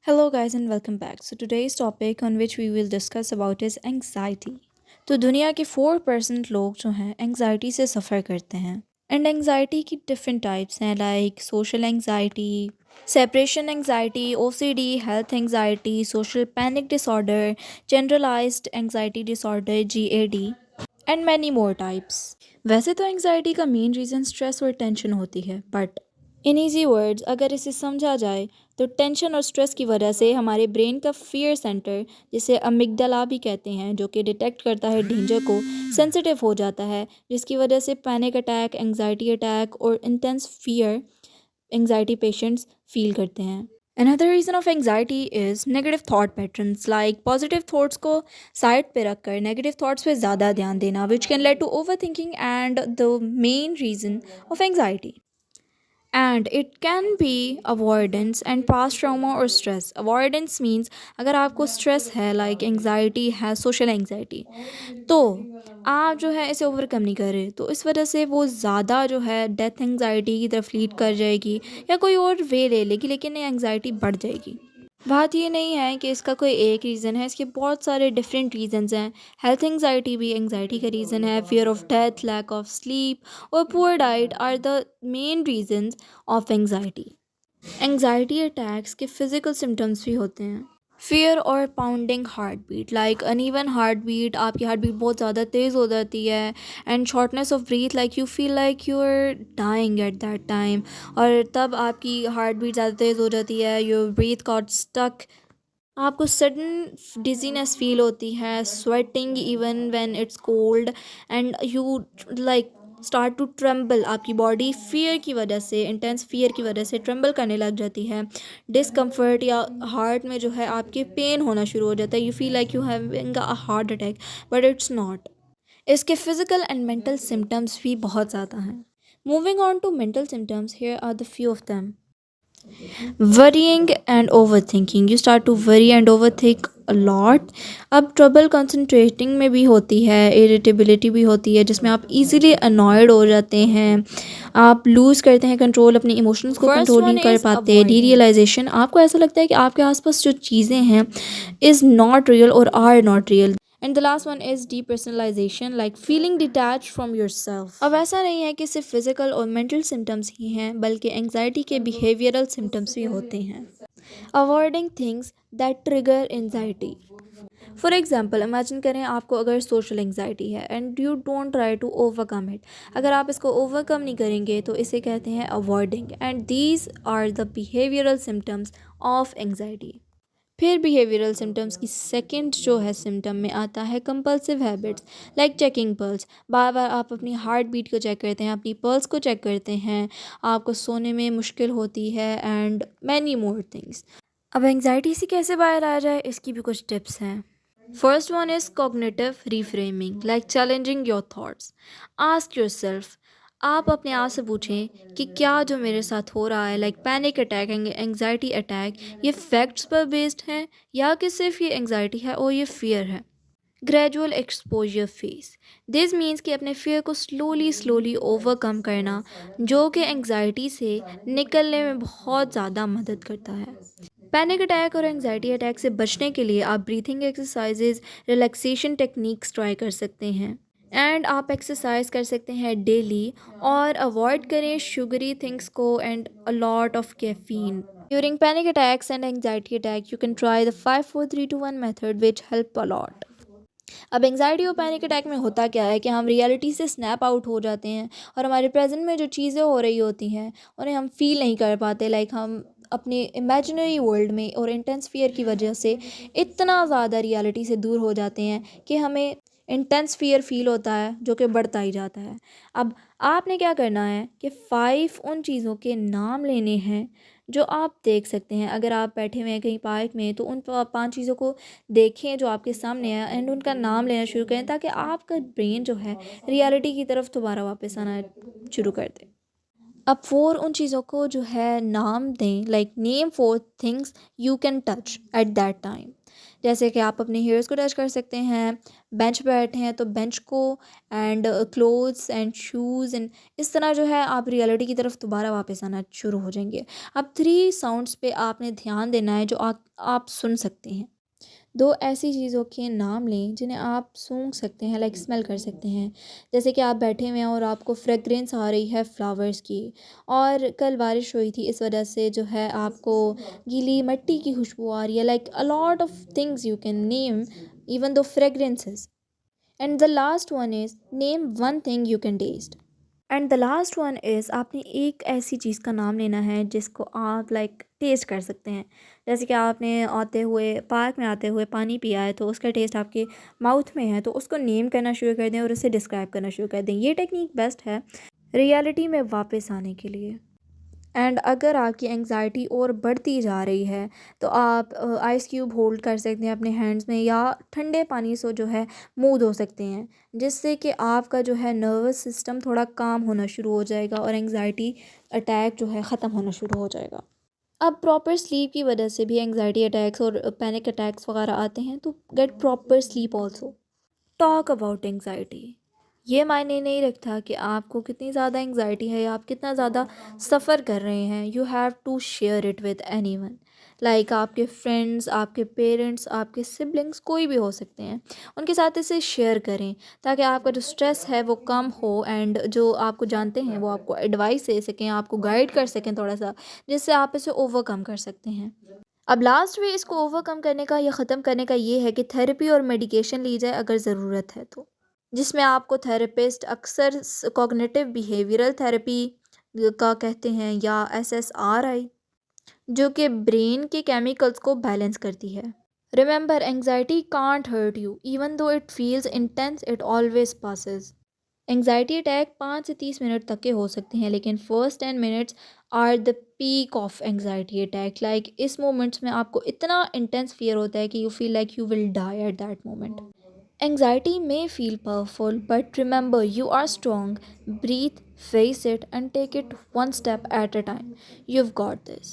Hello guys and welcome back. So today's topic on which we will discuss about is anxiety. तो दुनिया के 4% लोग जो हैं एंग्जाइटी से सफ़र करते हैं एंड एंग्जाइटी की डिफरेंट टाइप्स हैं like social anxiety, separation anxiety, OCD, health anxiety, social panic disorder, generalised anxiety disorder GAD and many more types. वैसे तो एंग्जाइटी का मेन रीज़न स्ट्रेस और टेंशन होती है बट इन ईजी वर्ड्स अगर इसे समझा जाए तो टेंशन और स्ट्रेस की वजह से हमारे ब्रेन का फियर सेंटर, जिसे अमिगडाला भी कहते हैं, जो कि डिटेक्ट करता है डेंजर को, सेंसिटिव हो जाता है, जिसकी वजह से पैनिक अटैक, एंग्जाइटी अटैक और intense fear anxiety patients feel करते हैं। Another reason of anxiety is negative thought patterns like positive thoughts को साइड पे रखकर negative thoughts पे ज़्यादा ध्यान देना which can lead to overthinking and the main reason of anxiety. And it can be avoidance and past trauma or stress. Avoidance means अगर आपको stress है like anxiety है, social anxiety, तो आप जो है इसे ओवरकम नहीं कर रहे तो इस वजह से वो ज़्यादा जो है डेथ एंग्जाइटी की तरफ लीड कर जाएगी या कोई और वे ले लेगी, लेकिन ये एंग्जाइटी बढ़ जाएगी। बात ये नहीं है कि इसका कोई एक रीज़न है, इसके बहुत सारे डिफरेंट रीज़न्स हैं। हेल्थ एंग्जाइटी भी एंग्जाइटी का रीज़न है। Fear of death, lack of sleep और poor diet are the main reasons of anxiety. Anxiety attacks के फिजिकल सिम्टम्स भी होते हैं। फियर और pounding heart beat like uneven heart beat, आपकी हार्ट बीट बहुत ज़्यादा तेज़ हो जाती है। And shortness of breath like you feel like you are dying at that time, और तब आपकी हार्ट बीट ज़्यादा तेज़ हो जाती है, योर ब्रीथ गॉट स्टक। आपको सडन डिजीनेस फील होती है, sweating even when it's cold and you like start to tremble. आपकी बॉडी फियर की वजह से, इंटेंस फियर की वजह से ट्रम्बल करने लग जाती है। डिस्कम्फर्ट या हार्ट में जो है आपके पेन होना शुरू हो जाता है, you feel like you having a heart attack but it's not. इसके फिजिकल एंड मेंटल सिम्टम्स भी बहुत ज़्यादा हैं। Moving on to mental symptoms, here are the few of them. Worrying and overthinking, you start to worry and overthink a lot। अब trouble concentrating में भी होती है, इरिटेबिलिटी भी होती है जिसमें आप इजीली अनॉयड हो जाते हैं, आप लूज़ करते हैं कंट्रोल, अपने इमोशंस को कंट्रोल नहीं कर पाते। डीरियलाइजेशन, आपको ऐसा लगता है कि आपके आसपास जो चीज़ें हैं इज़ नॉट रियल और are not real. And the last one is depersonalisation like feeling detach from your self. अब ऐसा नहीं है कि सिर्फ फिजिकल और मेंटल सिम्टम्स ही हैं, बल्कि एंग्जाइटी के बिहेवियरल सिम्टम्स भी होते हैं। Avoiding things that trigger anxiety, for example imagine करें आपको अगर सोशल एंग्जाइटी है and you don't try to overcome it. अगर आप इसको ओवरकम नहीं करेंगे तो इसे कहते हैं avoiding, and these are the behavioural symptoms of anxiety. फिर बिहेवियरल सिम्टम्स की सेकंड जो है सिम्टम में आता है compulsive habits like checking pulse. बार बार आप अपनी हार्ट बीट को चेक करते हैं, अपनी पल्स को चेक करते हैं, आपको सोने में मुश्किल होती है एंड मैनी मोर थिंग्स। अब एंग्जाइटी से कैसे बाहर आ जाए, इसकी भी कुछ टिप्स हैं। First one is cognitive reframing like challenging your thoughts. Ask your self, आप अपने आप से पूछें कि क्या जो मेरे साथ हो रहा है like panic attack, anxiety attack, ये फैक्ट्स पर बेस्ड है या कि सिर्फ ये एंग्जाइटी है और ये फियर है। Gradual exposure face, this means कि अपने फियर को स्लोली स्लोली ओवरकम करना, जो कि एंग्जाइटी से निकलने में बहुत ज़्यादा मदद करता है। पैनिक अटैक और एंग्जाइटी अटैक से बचने के लिए आप breathing exercises, relaxation techniques try कर सकते हैं, एंड आप एक्सरसाइज कर सकते हैं डेली, और अवॉइड करें शुगरी थिंग्स को and a lot of caffeine. During panic attacks and anxiety attack you can try the 5 4 3 2 1 method which help a lot. अब एंग्जाइटी और पैनिक अटैक में होता क्या है कि हम रियलिटी से स्नैप आउट हो जाते हैं और हमारे प्रेजेंट में जो चीज़ें हो रही होती हैं उन्हें हम फील नहीं कर पाते, लाइक हम अपने इमेजिनरी वर्ल्ड में और इंटेंस फियर की वजह से इतना ज़्यादा रियलिटी से दूर हो जाते हैं कि हमें इंटेंस फियर फील होता है जो कि बढ़ता ही जाता है। अब आपने क्या करना है कि 5 उन चीज़ों के नाम लेने हैं जो आप देख सकते हैं। अगर आप बैठे हुए हैं कहीं पार्क में तो उन 5 चीज़ों को देखें जो आपके सामने है एंड उनका नाम लेना शुरू करें ताकि आपका ब्रेन जो है रियलिटी की तरफ दोबारा वापस आना शुरू कर दे। अब फोर उन चीज़ों को जो है नाम दें, like name four things you can touch eight that time. जैसे कि आप अपने हेयर्स को टच कर सकते हैं, बेंच पे बैठे हैं तो बेंच को, and clothes and shoes, and इस तरह जो है आप रियलिटी की तरफ दोबारा वापस आना शुरू हो जाएंगे। अब थ्री साउंड्स पे आपने ध्यान देना है जो आप सुन सकते हैं। दो ऐसी चीज़ों के नाम लें जिन्हें आप सूंघ सकते हैं, लाइक स्मेल कर सकते हैं। जैसे कि आप बैठे हुए हैं और आपको फ्रेग्रेंस आ रही है फ्लावर्स की, और कल बारिश हुई थी इस वजह से जो है आपको गीली मिट्टी की खुशबू आ रही है। Like a lot of things you can name, even two fragrances. And the last one is name one thing you can taste. And the last one is आपने एक ऐसी चीज़ का नाम लेना है जिसको आप लाइक टेस्ट कर सकते हैं। जैसे कि आपने आते हुए पार्क में आते हुए पानी पिया है तो उसका टेस्ट आपके माउथ में है, तो उसको नेम करना शुरू कर दें और उसे डिस्क्राइब करना शुरू कर दें। ये टेक्निक बेस्ट है रियलिटी में वापस आने के लिए। एंड अगर आपकी एंग्जाइटी और बढ़ती जा रही है तो आप आइस क्यूब होल्ड कर सकते हैं अपने हैंड्स में, या ठंडे पानी से जो है मुंह धो सकते हैं, जिससे कि आपका जो है नर्वस सिस्टम थोड़ा काम होना शुरू हो जाएगा और एंग्जाइटी अटैक जो है ख़त्म होना शुरू हो जाएगा। अब प्रॉपर स्लीप की वजह से भी एंग्जाइटी अटैक्स और पैनिक अटैक्स वगैरह आते हैं, तो get proper sleep also. Talk about anxiety. ये मायने नहीं रखता कि आपको कितनी ज़्यादा एंग्जाइटी है या आप कितना ज़्यादा सफ़र कर रहे हैं। You have to share it with anyone, like आपके फ्रेंड्स, आपके पेरेंट्स, आपके सिबलिंग्स, कोई भी हो सकते हैं। उनके साथ इसे शेयर करें ताकि आपका जो स्ट्रेस है वो कम हो, एंड जो आपको जानते हैं वो आपको एडवाइस दे सकें, आपको गाइड कर सकें थोड़ा सा, जिससे आप इसे ओवरकम कर सकते हैं। अब लास्ट में इसको ओवरकम करने का या ख़त्म करने का ये है कि थेरेपी और मेडिकेशन ली जाए अगर ज़रूरत है तो, जिसमें आपको थेरेपिस्ट अक्सर कॉग्निटिव बिहेवियरल थेरेपी का कहते हैं, या SSRI, जो कि ब्रेन के केमिकल्स को बैलेंस करती है। Remember, anxiety can't hurt you even though it feels intense, it always passes. Anxiety attack 5 से 30 मिनट तक के हो सकते हैं, लेकिन first 10 minutes are the peak of anxiety attack. Like इस मोमेंट्स में आपको इतना इंटेंस फियर होता है कि you feel like you will die at that moment. Anxiety may feel powerful, but remember you are strong. Breathe, face it, and take it one step at a time. You've got this.